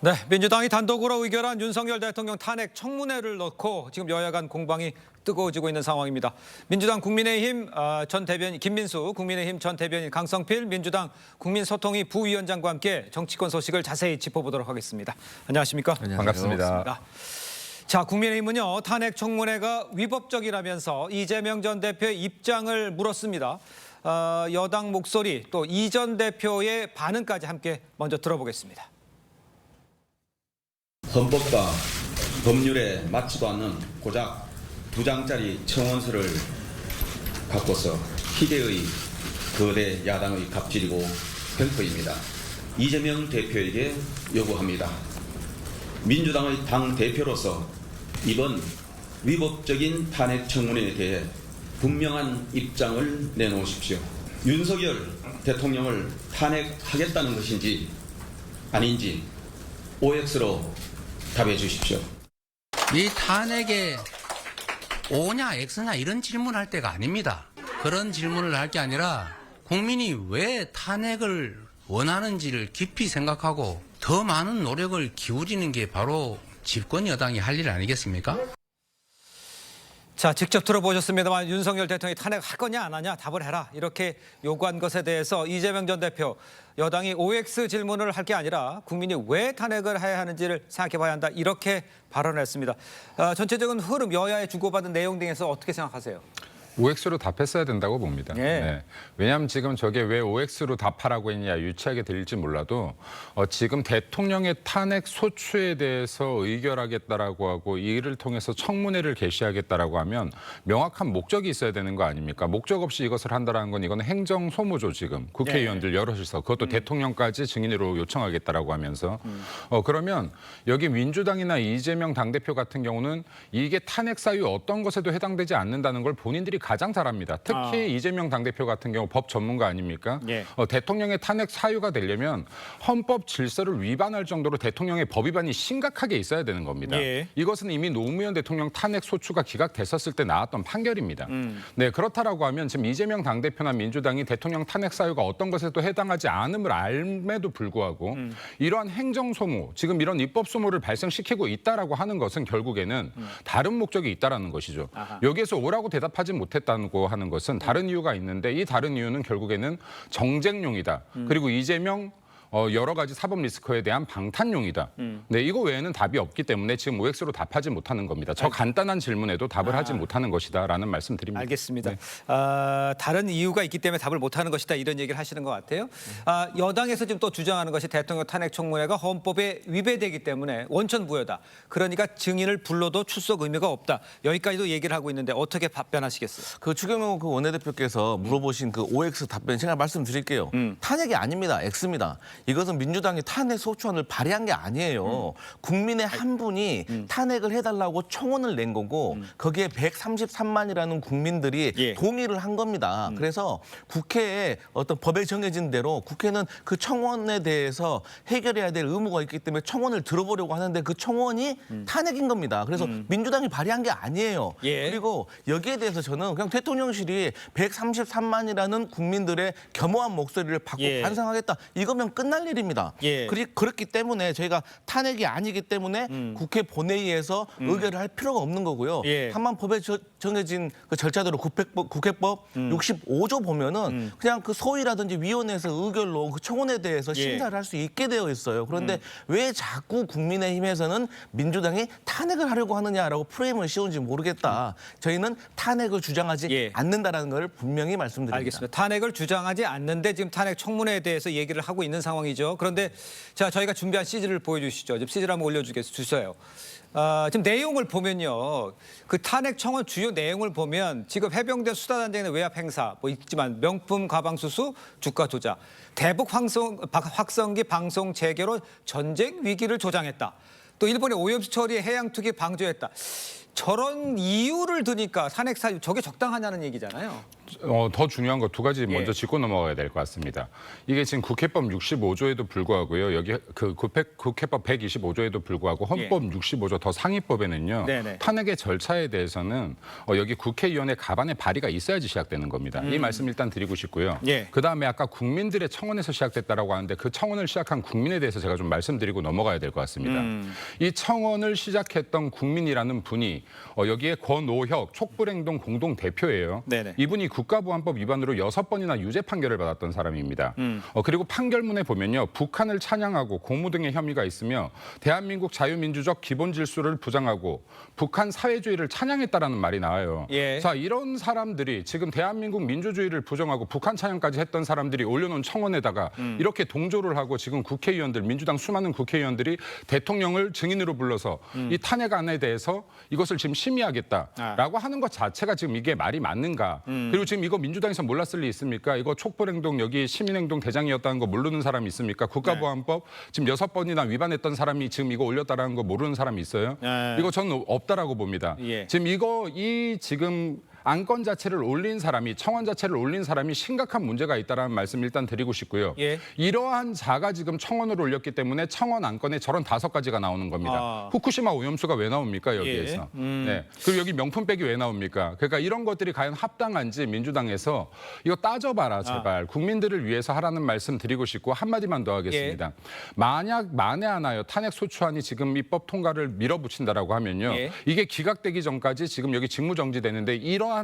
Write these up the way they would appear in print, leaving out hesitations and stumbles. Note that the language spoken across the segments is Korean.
네, 민주당이 단독으로 의결한 윤석열 대통령 탄핵 청문회를 놓고 지금 여야 간 공방이 뜨거워지고 있는 상황입니다. 민주당 국민의힘 전 대변인 김민수, 국민의힘 전 대변인 강성필, 민주당 국민소통위 부위원장과 함께 정치권 소식을 자세히 짚어보도록 하겠습니다. 안녕하십니까? 안녕하세요. 반갑습니다. 자, 국민의힘은요, 탄핵 청문회가 위법적이라면서 이재명 전 대표의 입장을 물었습니다. 여당 목소리 또 이 전 대표의 반응까지 함께 먼저 들어보겠습니다. 헌법과 법률에 맞지도 않는 고작 2장짜리 청원서를 갖고서 희대의 거대 야당의 갑질이고 횡포입니다. 이재명 대표에게 요구합니다. 민주당의 당 대표로서 이번 위법적인 탄핵 청문회에 대해 분명한 입장을 내놓으십시오. 윤석열 대통령을 탄핵하겠다는 것인지 아닌지 OX로 답해 주십시오. 이 탄핵에 O냐 X냐 이런 질문할 때가 아닙니다. 그런 질문을 할 게 아니라 국민이 왜 탄핵을 원하는지를 깊이 생각하고 더 많은 노력을 기울이는 게 바로 집권 여당이 할 일 아니겠습니까? 자, 직접 들어보셨습니다만 윤석열 대통령이 탄핵할 거냐 안 하냐 답을 해라 이렇게 요구한 것에 대해서 이재명 전 대표 여당이 OX 질문을 할 게 아니라 국민이 왜 탄핵을 해야 하는지를 생각해 봐야 한다 이렇게 발언했습니다. 전체적인 흐름 여야의 주고받은 내용 등에서 어떻게 생각하세요? OX로 답했어야 된다고 봅니다. 예. 네. 왜냐하면 지금 저게 왜 OX로 답하라고 했냐 유치하게 들릴지 몰라도 지금 대통령의 탄핵 소추에 대해서 의결하겠다라고 하고 이를 통해서 청문회를 개시하겠다라고 하면 명확한 목적이 있어야 되는 거 아닙니까? 목적 없이 이것을 한다라는 건 이거는 행정 소모죠 지금. 국회의원들 여럿이서 그것도 대통령까지 증인으로 요청하겠다라고 하면서 그러면 여기 민주당이나 이재명 당대표 같은 경우는 이게 탄핵 사유 어떤 것에도 해당되지 않는다는 걸 본인들이 가장 잘 압니다. 특히 이재명 당대표 같은 경우 법 전문가 아닙니까? 예. 대통령의 탄핵 사유가 되려면 헌법 질서를 위반할 정도로 대통령의 법 위반이 심각하게 있어야 되는 겁니다. 예. 이것은 이미 노무현 대통령 탄핵 소추가 기각됐었을 때 나왔던 판결입니다. 네, 그렇다라고 하면 지금 이재명 당대표나 민주당이 대통령 탄핵 사유가 어떤 것에도 해당하지 않음을 알매도 불구하고 이러한 행정 소모, 지금 이런 입법 소모를 발생시키고 있다라고 하는 것은 결국에는 다른 목적이 있다라는 것이죠. 아하. 여기에서 오라고 대답하지 못했다고 하는 것은 다른 이유가 있는데 이 다른 이유는 결국에는 정쟁용이다. 그리고 이재명 여러 가지 사법 리스크에 대한 방탄용이다. 네, 이거 외에는 답이 없기 때문에 지금 OX로 답하지 못하는 겁니다. 저 간단한 질문에도 답을 하지 못하는 것이다라는 말씀드립니다. 알겠습니다. 네. 다른 이유가 있기 때문에 답을 못하는 것이다 이런 얘기를 하시는 것 같아요. 여당에서 지금 또 주장하는 것이 대통령 탄핵 청문회가 헌법에 위배되기 때문에 원천부여다. 그러니까 증인을 불러도 출석 의미가 없다. 여기까지도 얘기를 하고 있는데 어떻게 답변하시겠어요? 그 추경호 그 원내대표께서 물어보신 그 OX 답변 제가 말씀드릴게요. 탄핵이 아닙니다. X입니다. 이것은 민주당이 탄핵 소추안을 발의한 게 아니에요. 국민의 한 분이 탄핵을 해달라고 청원을 낸 거고 거기에 133만이라는 국민들이 예. 동의를 한 겁니다. 그래서 국회에 어떤 법에 정해진 대로 국회는 그 청원에 대해서 해결해야 될 의무가 있기 때문에 청원을 들어보려고 하는데 그 청원이 탄핵인 겁니다. 그래서 민주당이 발의한 게 아니에요. 예. 그리고 여기에 대해서 저는 그냥 대통령실이 133만이라는 국민들의 겸허한 목소리를 받고 예. 반성하겠다. 이거면 끝날 일입니다. 예. 그렇기 때문에 저희가 탄핵이 아니기 때문에 국회 본회의에서 의결을 할 필요가 없는 거고요. 예. 다만 법에 정해진 그 절차대로 국회법 65조 보면은 그냥 그 소위라든지 위원회에서 의결로 그 청원에 대해서 예. 심사를 할 수 있게 되어 있어요. 그런데 왜 자꾸 국민의힘에서는 민주당이 탄핵을 하려고 하느냐라고 프레임을 씌운지 모르겠다. 저희는 탄핵을 주장하지 예. 않는다라는 걸 분명히 말씀드립니다. 알겠습니다. 탄핵을 주장하지 않는데 지금 탄핵 청문회에 대해서 얘기를 하고 있는 상황이죠. 그런데 자, 저희가 준비한 CG를 보여주시죠. 지금 CG를 한번 올려주세요. 지금 내용을 보면요. 그 탄핵 청원 주요 내용을 보면 지금 해병대 수사단장의 외압 행사 뭐 있지만 명품 가방 수수, 주가 조작, 대북 확성기 방송 재개로 전쟁 위기를 조장했다. 또 일본의 오염수 처리에 해양 투기 방조했다. 저런 이유를 드니까 탄핵 사유 저게 적당하냐는 얘기잖아요. 더 중요한 거 두 가지 먼저 예. 짚고 넘어가야 될 것 같습니다. 이게 지금 국회법 65조에도 불구하고요. 여기 그 국회법 125조에도 불구하고 헌법 65조 더 상위법에는요. 네네. 탄핵의 절차에 대해서는 여기 국회의원의 가반의 발의가 있어야지 시작되는 겁니다. 이 말씀 일단 드리고 싶고요. 예. 그다음에 아까 국민들의 청원에서 시작됐다라고 하는데 그 청원을 시작한 국민에 대해서 제가 좀 말씀드리고 넘어가야 될 것 같습니다. 이 청원을 시작했던 국민이라는 분이 여기에 권오혁 촉불행동 공동 대표예요. 네네. 이분이 국가보안법 위반으로 6번이나 유죄 판결을 받았던 사람입니다. 그리고 판결문에 보면요. 북한을 찬양하고 공무 등의 혐의가 있으며 대한민국 자유민주적 기본 질서를 부정하고 북한 사회주의를 찬양했다라는 말이 나와요. 예. 자, 이런 사람들이 지금 대한민국 민주주의를 부정하고 북한 찬양까지 했던 사람들이 올려놓은 청원에다가 이렇게 동조를 하고 지금 국회의원들, 민주당 수많은 국회의원들이 대통령을 증인으로 불러서 이 탄핵안에 대해서 이것을 지금 심의하겠다라고 하는 것 자체가 지금 이게 말이 맞는가. 그리고 지금 이거 민주당에서 몰랐을 리 있습니까? 이거 촉불행동 여기 시민행동 대장이었다는 거 모르는 사람이 있습니까? 국가보안법 지금 6번이나 위반했던 사람이 지금 이거 올렸다라는 거 모르는 사람이 있어요? 네. 이거 저는 없다라고 봅니다. 예. 지금 지금 안건 자체를 올린 사람이 청원 자체를 올린 사람이 심각한 문제가 있다라는 말씀 일단 드리고 싶고요. 예. 이러한 자가 지금 청원을 올렸기 때문에 청원 안건에 저런 5가지가 나오는 겁니다. 아. 후쿠시마 오염수가 왜 나옵니까 여기에서? 예. 네. 그리고 여기 명품백이 왜 나옵니까? 그러니까 이런 것들이 과연 합당한지 민주당에서 이거 따져봐라 제발. 국민들을 위해서 하라는 말씀 드리고 싶고 한마디만 더 하겠습니다. 만약 만에 하나요 탄핵 소추안이 지금 입법 통과를 밀어붙인다라고 하면요. 예. 이게 기각되기 전까지 지금 여기 직무정지되는데 이러한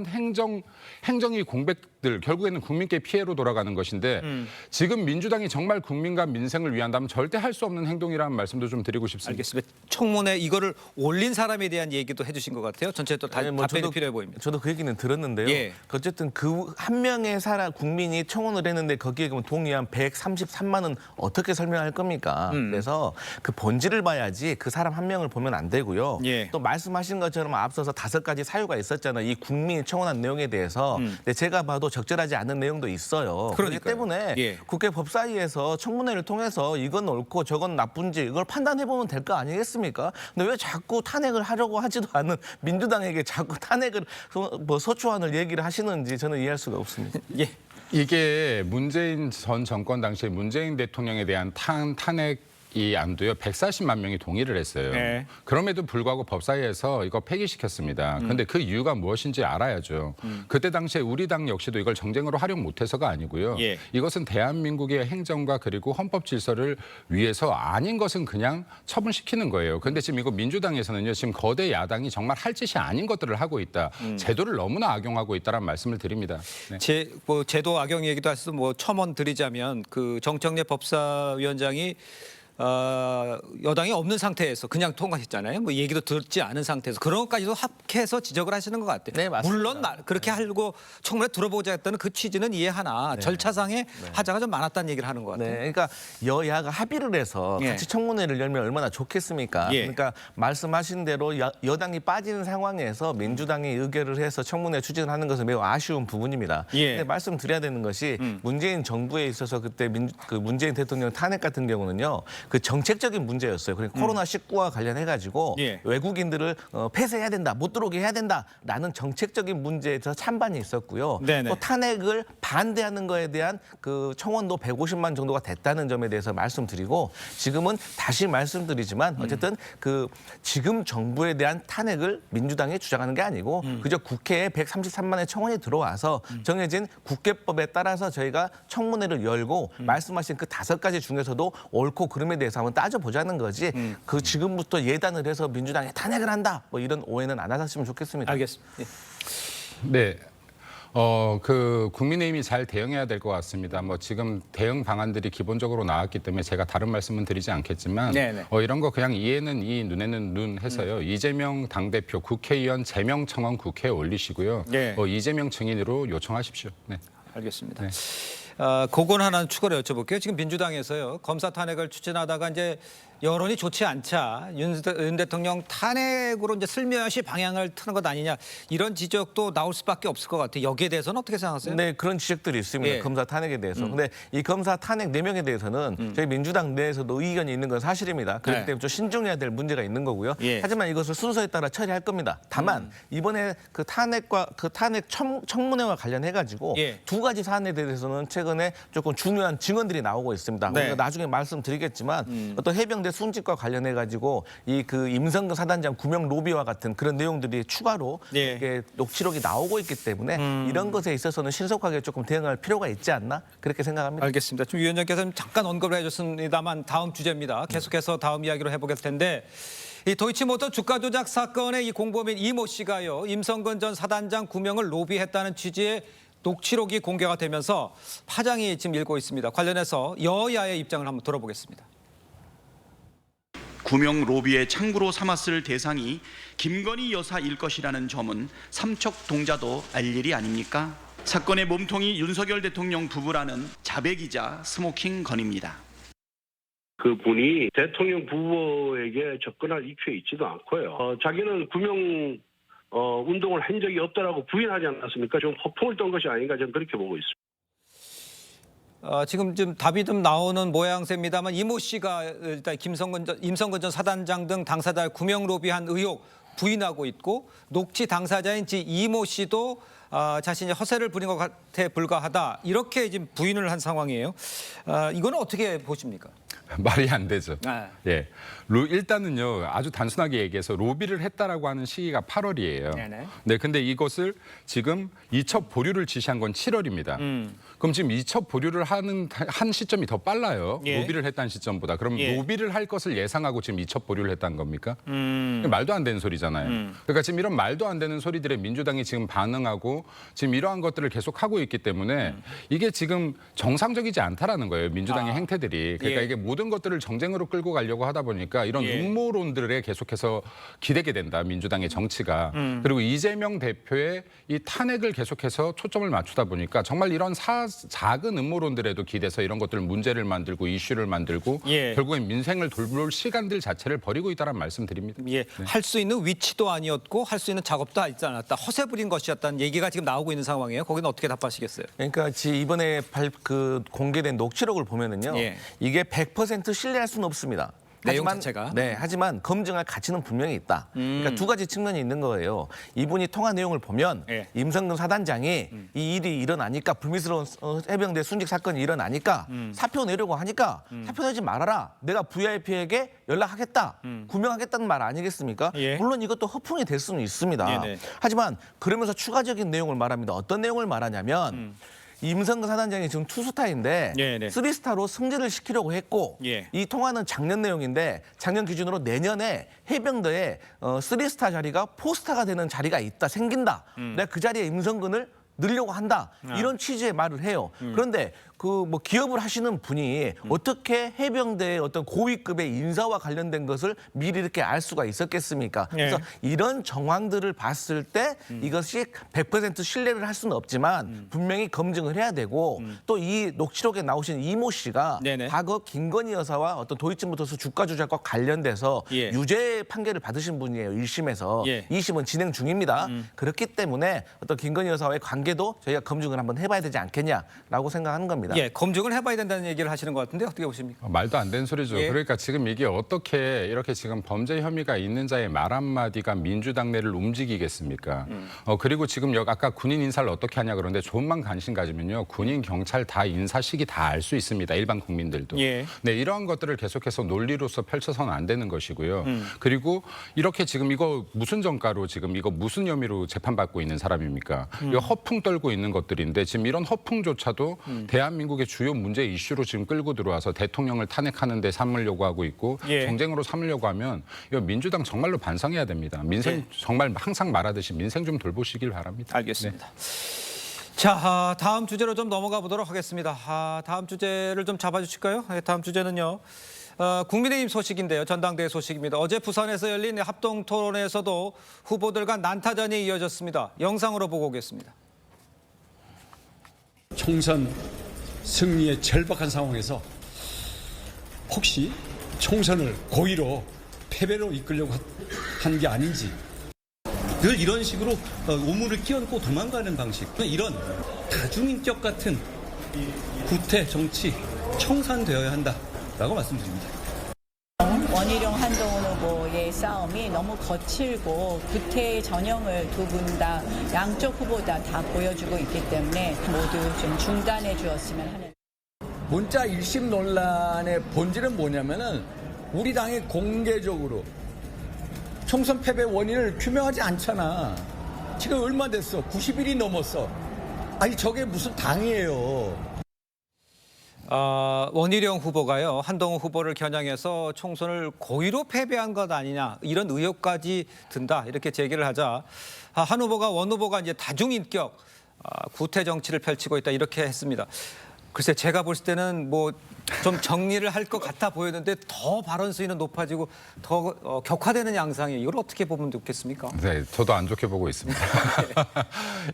행정위 공백들 결국에는 국민께 피해로 돌아가는 것인데 지금 민주당이 정말 국민과 민생을 위한다면 절대 할 수 없는 행동이라는 말씀도 좀 드리고 싶습니다. 알겠습니다. 청문회 이거를 올린 사람에 대한 얘기도 해주신 것 같아요. 전체 또 아니, 답변이 필요해 보입니다. 저도 그 얘기는 들었는데요. 예. 어쨌든 그 한 명의 국민이 청원을 했는데 거기에 그럼 동의한 133만은 어떻게 설명할 겁니까? 그래서 그 본질을 봐야지 그 사람 한 명을 보면 안 되고요. 예. 또 말씀하신 것처럼 앞서서 5가지 사유가 있었잖아요. 이 국민이 청원한 내용에 대해서. 근데 제가 봐도 적절하지 않은 내용도 있어요. 그렇기 그러니까요. 때문에 예. 국회 법사위에서 청문회를 통해서 이건 옳고 저건 나쁜지 이걸 판단해보면 될 거 아니겠습니까? 근데 왜 자꾸 탄핵을 하려고 하지도 않은 민주당에게 자꾸 탄핵을 소추안을 얘기를 하시는지 저는 이해할 수가 없습니다. 예. 이게 문재인 전 정권 당시에 문재인 대통령에 대한 탄핵이 안도요 140만 명이 동의를 했어요. 네. 그럼에도 불구하고 법사위에서 이거 폐기시켰습니다. 그런데 그 이유가 무엇인지 알아야죠. 그때 당시에 우리 당 역시도 이걸 정쟁으로 활용 못해서가 아니고요. 예. 이것은 대한민국의 행정과 그리고 헌법 질서를 위해서 아닌 것은 그냥 처분시키는 거예요. 그런데 지금 이거 민주당에서는요. 지금 거대 야당이 정말 할 짓이 아닌 것들을 하고 있다. 제도를 너무나 악용하고 있다는 말씀을 드립니다. 네. 제도 악용 얘기도 하셔서 첨언 드리자면 그 정청래 법사위원장이 여당이 없는 상태에서 그냥 통과했잖아요. 얘기도 듣지 않은 상태에서 그런 것까지도 합해서 지적을 하시는 것 같아요. 네, 맞습니다. 물론 그렇게 하려고 청문회 들어보자 했다는 그 취지는 이해하나 절차상의 하자가 좀 많았다는 얘기를 하는 것 같아요. 네, 그러니까 여야가 합의를 해서 예. 같이 청문회를 열면 얼마나 좋겠습니까? 예. 그러니까 말씀하신 대로 여당이 빠지는 상황에서 민주당이 의결을 해서 청문회 추진을 하는 것은 매우 아쉬운 부분입니다. 예. 근데 말씀드려야 되는 것이 문재인 정부에 있어서 그때 문재인 대통령 탄핵 같은 경우는요. 그 정책적인 문제였어요. 그러니까 코로나19와 관련해가지고 예. 외국인들을 폐쇄해야 된다, 못 들어오게 해야 된다라는 정책적인 문제에서 찬반이 있었고요. 네네. 또 탄핵을 반대하는 거에 대한 그 청원도 150만 정도가 됐다는 점에 대해서 말씀드리고 지금은 다시 말씀드리지만 어쨌든 그 지금 정부에 대한 탄핵을 민주당이 주장하는 게 아니고 그저 국회에 133만의 청원이 들어와서 정해진 국회법에 따라서 저희가 청문회를 열고 말씀하신 그 5가지 중에서도 옳고 그름에 대해서 한번 따져보자는 거지 그 지금부터 예단을 해서 민주당이 탄핵을 한다 이런 오해는 안 하셨으면 좋겠습니다. 알겠습니다. 예. 네. 그 국민의힘이 잘 대응해야 될 것 같습니다. 지금 대응 방안들이 기본적으로 나왔기 때문에 제가 다른 말씀은 드리지 않겠지만 네네. 이런 거 그냥 이에는 이, 눈에는 눈 해서요. 이재명 당대표 국회의원 제명 청원 국회에 올리시고요. 네. 이재명 증인으로 요청하십시오. 네. 알겠습니다. 네. 그건 하나 추가로 여쭤볼게요. 지금 민주당에서요 검사 탄핵을 추진하다가 이제 여론이 좋지 않자 윤 대통령 탄핵으로 이제 슬며시 방향을 트는 것 아니냐 이런 지적도 나올 수밖에 없을 것 같아요. 여기에 대해서는 어떻게 생각하세요? 네, 그런 지적들이 있습니다. 예. 검사 탄핵에 대해서. 근데 이 검사 탄핵 4명에 대해서는 저희 민주당 내에서도 의견이 있는 건 사실입니다. 그렇기 네. 때문에 좀 신중해야 될 문제가 있는 거고요. 예. 하지만 이것을 순서에 따라 처리할 겁니다. 다만 이번에 그 탄핵 청문회와 관련해 가지고 예. 두 가지 사안에 대해서는 최근에 조금 중요한 증언들이 나오고 있습니다. 네. 우리가 나중에 말씀드리겠지만 어떤 해병대 순직과 관련해 가지고 이 그 임성근 사단장 구명 로비와 같은 그런 내용들이 추가로 예. 이렇게 녹취록이 나오고 있기 때문에 이런 것에 있어서는 신속하게 조금 대응할 필요가 있지 않나 그렇게 생각합니다. 알겠습니다. 지금 위원장께서는 잠깐 언급을 해줬습니다만 다음 주제입니다. 계속해서 다음 이야기로 해보겠을 텐데 이 도이치모터 주가 조작 사건의 이 공범인 이모 씨가요 임성근 전 사단장 구명을 로비했다는 취지의 녹취록이 공개가 되면서 파장이 지금 일고 있습니다. 관련해서 여야의 입장을 한번 들어보겠습니다. 구명 로비의 창구로 삼았을 대상이 김건희 여사일 것이라는 점은 삼척동자도 알 일이 아닙니까? 사건의 몸통이 윤석열 대통령 부부라는 자백이자 스모킹 건입니다. 그분이 대통령 부부에게 접근할 이유에 있지도 않고요. 자기는 구명 운동을 한 적이 없다라고 부인하지 않았습니까? 좀 허풍을 떤 것이 아닌가 저는 그렇게 보고 있습니다. 지금 좀 답이 좀 나오는 모양새입니다만 이모 씨가 일단 임성근 전 사단장 등 당사자 구명 로비한 의혹 부인하고 있고 녹취 당사자인 이모 씨도 자신이 허세를 부린 것 같아 불과하다 이렇게 지금 부인을 한 상황이에요. 이거는 어떻게 보십니까? 말이 안 되죠. 네. 예, 일단은요 아주 단순하게 얘기해서 로비를 했다라고 하는 시기가 8월이에요. 네네. 네, 근데 이것을 지금 이첩 보류를 지시한 건 7월입니다. 그럼 지금 이첩 보류를 한 시점이 더 빨라요. 예. 로비를 했다는 시점보다. 그럼 예. 로비를 할 것을 예상하고 지금 이첩 보류를 했다는 겁니까? 말도 안 되는 소리잖아요. 그러니까 지금 이런 말도 안 되는 소리들에 민주당이 지금 반응하고 지금 이러한 것들을 계속 하고 있기 때문에 이게 지금 정상적이지 않다라는 거예요. 민주당의 행태들이. 그러니까 예. 이게 모든 것들을 정쟁으로 끌고 가려고 하다 보니까 이런 예. 음모론들에 계속해서 기대게 된다. 민주당의 정치가. 그리고 이재명 대표의 이 탄핵을 계속해서 초점을 맞추다 보니까 정말 이런 작은 음모론들에도 기대서 이런 것들을 문제를 만들고 이슈를 만들고 예. 결국엔 민생을 돌볼 시간들 자체를 버리고 있다는 말씀드립니다. 예, 할 수 있는 위치도 아니었고 할 수 있는 작업도 하지 않았다. 허세 부린 것이었다는 얘기가 지금 나오고 있는 상황이에요. 거기는 어떻게 답하시겠어요? 그러니까 이번에 공개된 녹취록을 보면은요, 예. 이게 100% 신뢰할 수는 없습니다. 내용 자체가? 네, 하지만 검증할 가치는 분명히 있다. 그러니까 두 가지 측면이 있는 거예요. 이분이 통화 내용을 보면 예. 임성근 사단장이 이 일이 일어나니까 불미스러운 해병대 순직 사건이 일어나니까 사표 내려고 하니까 사표 내지 말아라. 내가 VIP에게 연락하겠다. 구명하겠다는 말 아니겠습니까? 예. 물론 이것도 허풍이 될 수는 있습니다. 네네. 하지만 그러면서 추가적인 내용을 말합니다. 어떤 내용을 말하냐면 임성근 사단장이 지금 투스타인데 네네. 3스타로 승진을 시키려고 했고 예. 이 통화는 작년 내용인데 작년 기준으로 내년에 해병대에 3스타 자리가 4스타가 되는 자리가 생긴다. 내가 그 자리에 임성근을 넣으려고 한다. 이런 취지의 말을 해요. 그런데 그 뭐 기업을 하시는 분이 어떻게 해병대의 어떤 고위급의 인사와 관련된 것을 미리 이렇게 알 수가 있었겠습니까? 그래서 이런 정황들을 봤을 때 이것이 100% 신뢰를 할 수는 없지만 분명히 검증을 해야 되고 또 이 녹취록에 나오신 이모 씨가 네네. 과거 김건희 여사와 어떤 도이치모터스 주가 조작과 관련돼서 예. 유죄 판결을 받으신 분이에요. 1심에서. 예. 2심은 진행 중입니다. 그렇기 때문에 어떤 김건희 여사와의 관계도 저희가 검증을 한번 해봐야 되지 않겠냐라고 생각하는 겁니다. 예, 검증을 해봐야 된다는 얘기를 하시는 것 같은데 어떻게 보십니까? 말도 안 되는 소리죠. 예. 그러니까 지금 이게 어떻게 이렇게 지금 범죄 혐의가 있는 자의 말 한마디가 민주당 내를 움직이겠습니까? 그리고 지금 아까 군인 인사를 어떻게 하냐 그러는데 조금만 관심 가지면요. 군인, 경찰 다 인사 시기 다 알 수 있습니다. 일반 국민들도. 예. 네, 이러한 것들을 계속해서 논리로서 펼쳐서는 안 되는 것이고요. 그리고 이렇게 지금 이거 무슨 정가로 지금 이거 무슨 혐의로 재판받고 있는 사람입니까? 이거 허풍 떨고 있는 것들인데 지금 이런 허풍조차도 대한민국의 주요 문제 이슈로 지금 끌고 들어와서 대통령을 탄핵하는 데 삼으려고 하고 있고 예. 정쟁으로 삼으려고 하면 이거 민주당 정말로 반성해야 됩니다. 민생 예. 정말 항상 말하듯이 민생 좀 돌보시길 바랍니다. 알겠습니다. 자, 다음 주제로 좀 넘어가 보도록 하겠습니다. 다음 주제를 좀 잡아주실까요? 네, 다음 주제는요. 국민의힘 소식인데요. 전당대회 소식입니다. 어제 부산에서 열린 합동 토론회에서도 후보들 간 난타전이 이어졌습니다. 영상으로 보고 오겠습니다. 총선 승리의 절박한 상황에서 혹시 총선을 고의로 패배로 이끌려고 한 게 아닌지. 늘 이런 식으로 오물을 끼얹고 도망가는 방식, 이런 다중인격 같은 구태 정치 청산되어야 한다라고 말씀드립니다. 원희룡 한동훈 후보의 싸움이 너무 거칠고 구태의 전형을 두 분 다 양쪽 후보 다 보여주고 있기 때문에 모두 좀 중단해 주었으면 하는. 문자 1심 논란의 본질은 뭐냐면은 우리 당이 공개적으로 총선 패배 원인을 규명하지 않잖아. 지금 얼마 됐어? 90일이 넘었어. 아니 저게 무슨 당이에요. 원희룡 후보가요, 한동훈 후보를 겨냥해서 총선을 고의로 패배한 것 아니냐, 이런 의혹까지 든다, 이렇게 제기를 하자 한 후보가, 원 후보가 이제 다중인격 구태 정치를 펼치고 있다, 이렇게 했습니다. 글쎄, 제가 볼 때는 뭐 좀 정리를 할 것 같아 보였는데 더 발언 수위는 높아지고 더 격화되는 양상이에요. 이걸 어떻게 보면 좋겠습니까? 네, 저도 안 좋게 보고 있습니다.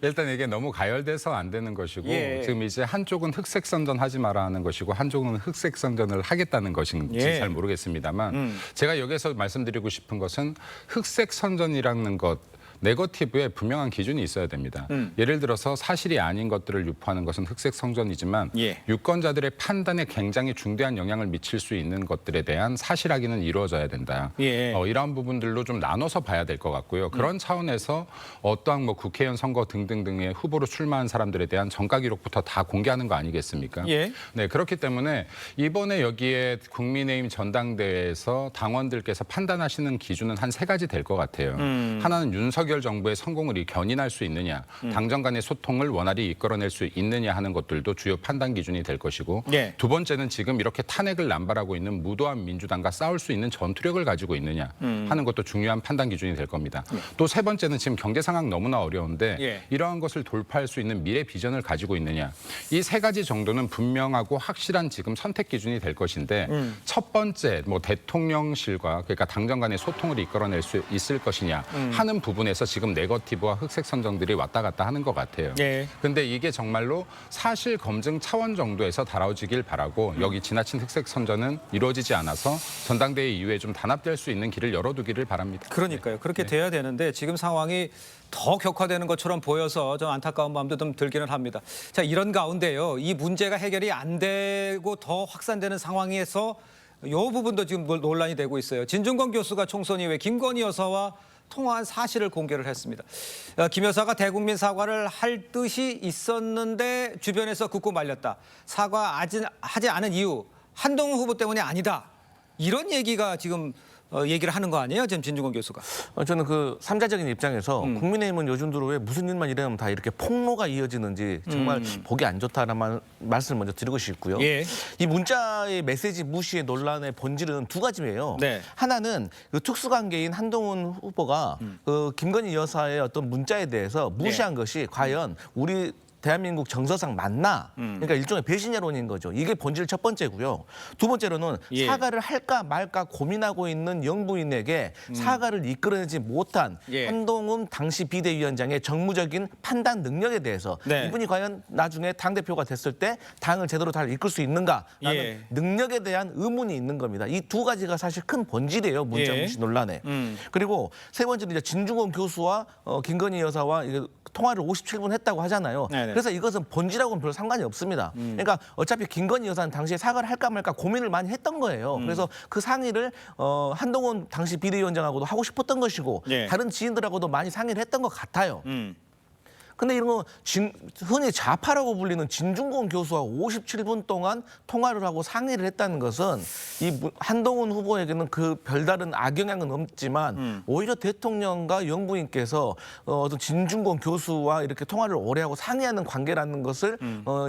일단 이게 너무 가열돼서 안 되는 것이고, 예. 지금 이제 한쪽은 흑색 선전 하지 마라 하는 것이고 한쪽은 흑색 선전을 하겠다는 것인지 예. 잘 모르겠습니다만, 제가 여기서 말씀드리고 싶은 것은 흑색 선전이라는 것, 네거티브에 분명한 기준이 있어야 됩니다. 예를 들어서 사실이 아닌 것들을 유포하는 것은 흑색 선전이지만, 예. 유권자들의 판단에 굉장히 중대한 영향을 미칠 수 있는 것들에 대한 사실 확인은 이루어져야 된다. 예. 이러한 부분들로 좀 나눠서 봐야 될 것 같고요. 그런 차원에서 어떠한 뭐 국회의원 선거 등등등의 후보로 출마한 사람들에 대한 정가 기록부터 다 공개하는 거 아니겠습니까? 예. 네, 그렇기 때문에 이번에 여기에 국민의힘 전당대회에서 당원들께서 판단하시는 기준은 한 3가지 될 것 같아요. 하나는 윤석열 정부의 성공을 견인할 수 있느냐, 당정 간의 소통을 원활히 이끌어낼 수 있느냐 하는 것들도 주요 판단 기준이 될 것이고, 예. 두 번째는 지금 이렇게 탄핵을 남발하고 있는 무도한 민주당과 싸울 수 있는 전투력을 가지고 있느냐 하는 것도 중요한 판단 기준이 될 겁니다. 또 세 번째는 지금 경제 상황 너무나 어려운데 예. 이러한 것을 돌파할 수 있는 미래 비전을 가지고 있느냐. 이 3가지 정도는 분명하고 확실한 지금 선택 기준이 될 것인데, 첫 번째 뭐 대통령실과, 그러니까 당정 간의 소통을 이끌어낼 수 있을 것이냐 하는 부분에서 지금 네거티브와 흑색 선정들이 왔다 갔다 하는 것 같아요. 예. 근데 이게 정말로 사실 검증 차원 정도에서 다뤄지길 바라고, 여기 지나친 흑색 선전은 이루어지지 않아서 전당대회 이후에 좀 단합될 수 있는 길을 열어두기를 바랍니다. 그러니까요. 그렇게 돼야 되는데 지금 상황이 더 격화되는 것처럼 보여서 좀 안타까운 마음도 좀 들기는 합니다. 자, 이런 가운데요, 이 문제가 해결이 안 되고 더 확산되는 상황에서 이 부분도 지금 논란이 되고 있어요. 진중권 교수가 총선 이후에 김건희 여사와 통화한 사실을 공개를 했습니다. 김 여사가 대국민 사과를 할 뜻이 있었는데 주변에서 굳고 말렸다. 사과하지 않은 이유, 한동훈 후보 때문이 아니다. 이런 얘기가 지금 얘기를 하는 거 아니에요? 지금 진중권 교수가. 저는 그 삼자적인 입장에서 국민의힘은 요즘 들어 왜 무슨 일만 일어나면 다 이렇게 폭로가 이어지는지 정말 보기 안 좋다는 말씀을 먼저 드리고 싶고요. 예. 이 문자의 메시지 무시의 논란의 본질은 2가지예요. 네. 하나는 그 특수관계인 한동훈 후보가 그 김건희 여사의 어떤 문자에 대해서 무시한 것이 과연 우리 대한민국 정서상 맞나? 그러니까 일종의 배신 여론인 거죠. 이게 본질 첫 번째고요. 두 번째로는 예. 사과를 할까 말까 고민하고 있는 영부인에게 사과를 이끌어내지 못한 예. 한동훈 당시 비대위원장의 정무적인 판단 능력에 대해서 네. 이분이 과연 나중에 당대표가 됐을 때 당을 제대로 잘 이끌 수 있는가라는 예. 능력에 대한 의문이 있는 겁니다. 이 2가지가 사실 큰 본질이에요. 문자 예. 무시 논란에. 그리고 세 번째는 이제 진중권 교수와 김건희 여사와 이게 통화를 57분 했다고 하잖아요. 네네. 그래서 이것은 본질하고는 별 상관이 없습니다. 그러니까 어차피 김건희 여사는 당시에 사과를 할까 말까 고민을 많이 했던 거예요. 그래서 그 상의를 한동훈 당시 비대위원장하고도 하고 싶었던 것이고 예. 다른 지인들하고도 많이 상의를 했던 것 같아요. 근데 이런 거 흔히 좌파라고 불리는 진중권 교수와 57분 동안 통화를 하고 상의를 했다는 것은 이 한동훈 후보에게는 그 별다른 악영향은 없지만 오히려 대통령과 영부인께서 어떤 진중권 교수와 이렇게 통화를 오래 하고 상의하는 관계라는 것을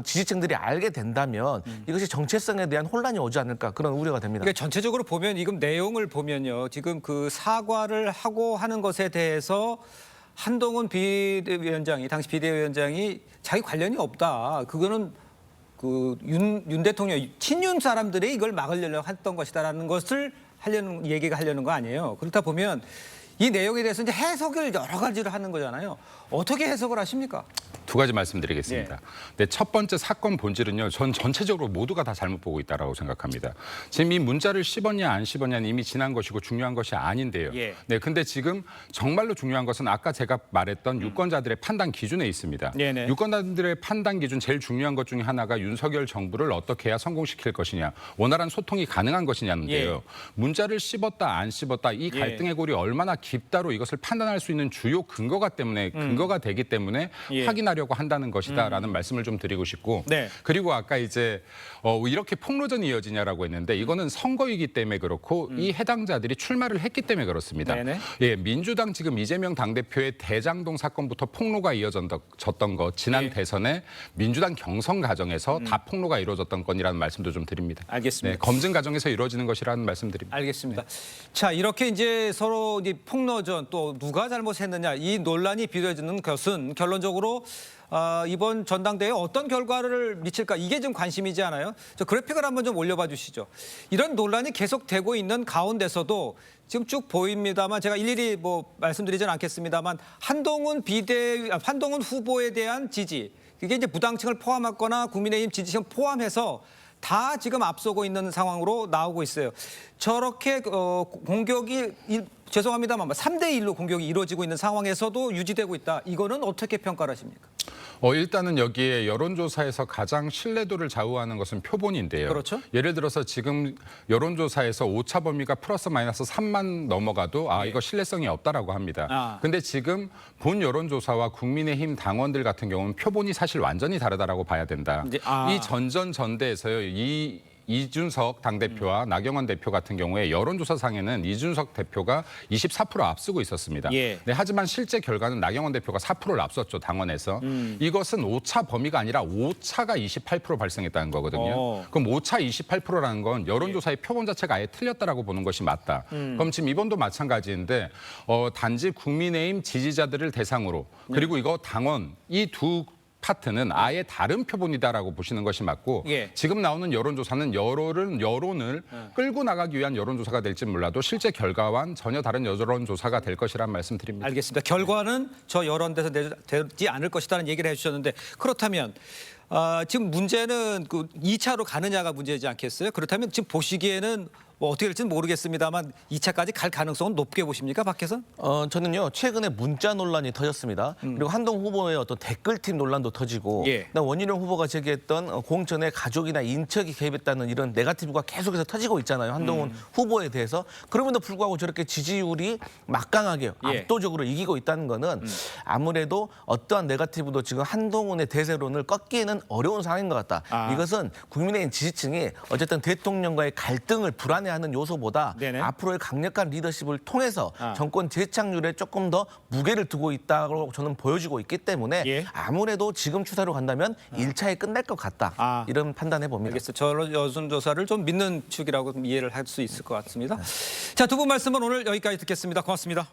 지지층들이 알게 된다면 이것이 정체성에 대한 혼란이 오지 않을까 그런 우려가 됩니다. 그러니까 전체적으로 보면 지금 내용을 보면요, 지금 그 사과를 하고 하는 것에 대해서 한동훈 비대위원장이, 당시 비대위원장이 자기 관련이 없다. 그거는 그 윤 대통령 친윤 사람들이 이걸 막으려고 했던 것이다라는 것을 얘기가 하려는 거 아니에요. 그렇다 보면 이 내용에 대해서 이제 해석을 여러 가지로 하는 거잖아요. 어떻게 해석을 하십니까? 두 가지 말씀드리겠습니다. 네, 첫 번째 사건 본질은요. 전 전체적으로 모두가 다 잘못 보고 있다고 생각합니다. 지금 이 문자를 씹었냐 안 씹었냐는 이미 지난 것이고 중요한 것이 아닌데요. 네, 근데 지금 정말로 중요한 것은 아까 제가 말했던 유권자들의 판단 기준에 있습니다. 네네. 유권자들의 판단 기준 제일 중요한 것 중에 하나가 윤석열 정부를 어떻게 해야 성공시킬 것이냐, 원활한 소통이 가능한 것이냐인데요. 문자를 씹었다 안 씹었다 이 갈등의 골이 얼마나 깊다로 이것을 판단할 수 있는 주요 근거가 되기 때문에 확인하려고 한다는 것이다라는 말씀을 좀 드리고 싶고, 그리고 아까 이제 이렇게 폭로전이 이어지냐라고 했는데 이거는 선거이기 때문에 그렇고 이 해당자들이 출마를 했기 때문에 그렇습니다. 예, 민주당 지금 이재명 당대표의 대장동 사건부터 폭로가 이어졌던 것, 지난 대선에 민주당 경선 과정에서 다 폭로가 이루어졌던 건이라는 말씀도 좀 드립니다. 알겠습니다. 네, 검증 과정에서 이루어지는 것이라는 말씀드립니다. 알겠습니다. 자, 이렇게 이제 서로 이제 폭로전 또 누가 잘못했느냐 이 논란이 빚어지는 것은 결론적으로 이번 전당대회에 어떤 결과를 미칠까 이게 좀 관심이지 않아요? 저 그래픽을 한번 좀 올려봐 주시죠. 이런 논란이 계속되고 있는 가운데서도 지금 쭉 보입니다만 제가 일일이 뭐 말씀드리지는 않겠습니다만 한동훈 후보에 대한 지지 이게 이제 무당층을 포함했거나 국민의힘 지지층 포함해서 다 지금 앞서고 있는 상황으로 나오고 있어요. 저렇게 공격이 죄송합니다만 3대 1로 공격이 이루어지고 있는 상황에서도 유지되고 있다. 이거는 어떻게 평가를 하십니까? 일단은 여기에 여론조사에서 가장 신뢰도를 좌우하는 것은 표본인데요. 그렇죠. 예를 들어서 지금 여론조사에서 오차 범위가 플러스 마이너스 3만 넘어가도 이거 신뢰성이 없다라고 합니다. 근데 지금 본 여론조사와 국민의힘 당원들 같은 경우는 표본이 사실 완전히 다르다라고 봐야 된다. 이 전대에서요. 이준석 당대표와 나경원 대표 같은 경우에 여론조사상에는 이준석 대표가 24% 앞서고 있었습니다. 네, 하지만 실제 결과는 나경원 대표가 4%를 앞섰죠, 당원에서. 이것은 오차 범위가 아니라 오차가 28% 발생했다는 거거든요. 그럼 오차 28%라는 건 여론조사의 표본 자체가 아예 틀렸다라고 보는 것이 맞다. 그럼 지금 이번도 마찬가지인데 단지 국민의힘 지지자들을 대상으로 그리고 이거 당원 이 두 파트는 아예 다른 표본이다라고 보시는 것이 맞고 지금 나오는 여론조사는 여론을 끌고 나가기 위한 여론조사가 될지 몰라도 실제 결과와는 전혀 다른 여론조사가 될 것이라는 말씀드립니다. 알겠습니다. 결과는 저 여론에서 되지 않을 것이라는 얘기를 해주셨는데 그렇다면 지금 문제는 그 2차로 가느냐가 문제이지 않겠어요? 그렇다면 지금 보시기에는 뭐 어떻게 될지는 모르겠습니다만 2차까지 갈 가능성은 높게 보십니까, 밖에서? 저는요 최근에 문자 논란이 터졌습니다. 그리고 한동훈 후보의 어떤 댓글팀 논란도 터지고, 원희룡 후보가 제기했던 공천에 가족이나 인척이 개입했다는 이런 네거티브가 계속해서 터지고 있잖아요. 한동훈 후보에 대해서. 그럼에도 불구하고 저렇게 지지율이 막강하게 압도적으로 이기고 있다는 거는 아무래도 어떠한 네거티브도 지금 한동훈의 대세론을 꺾기에는 어려운 상황인 것 같다. 이것은 국민의힘 지지층이 어쨌든 대통령과의 갈등을 불안해하는 요소보다 앞으로의 강력한 리더십을 통해서 정권 재창출에 조금 더 무게를 두고 있다고 저는 보여지고 있기 때문에 아무래도 지금 추세로 간다면 1차에 끝날 것 같다. 이런 판단해 봅니다. 알겠어요. 저 여론조사를 좀 믿는 축이라고 이해를 할 수 있을 것 같습니다. 자, 두 분 말씀은 오늘 여기까지 듣겠습니다. 고맙습니다.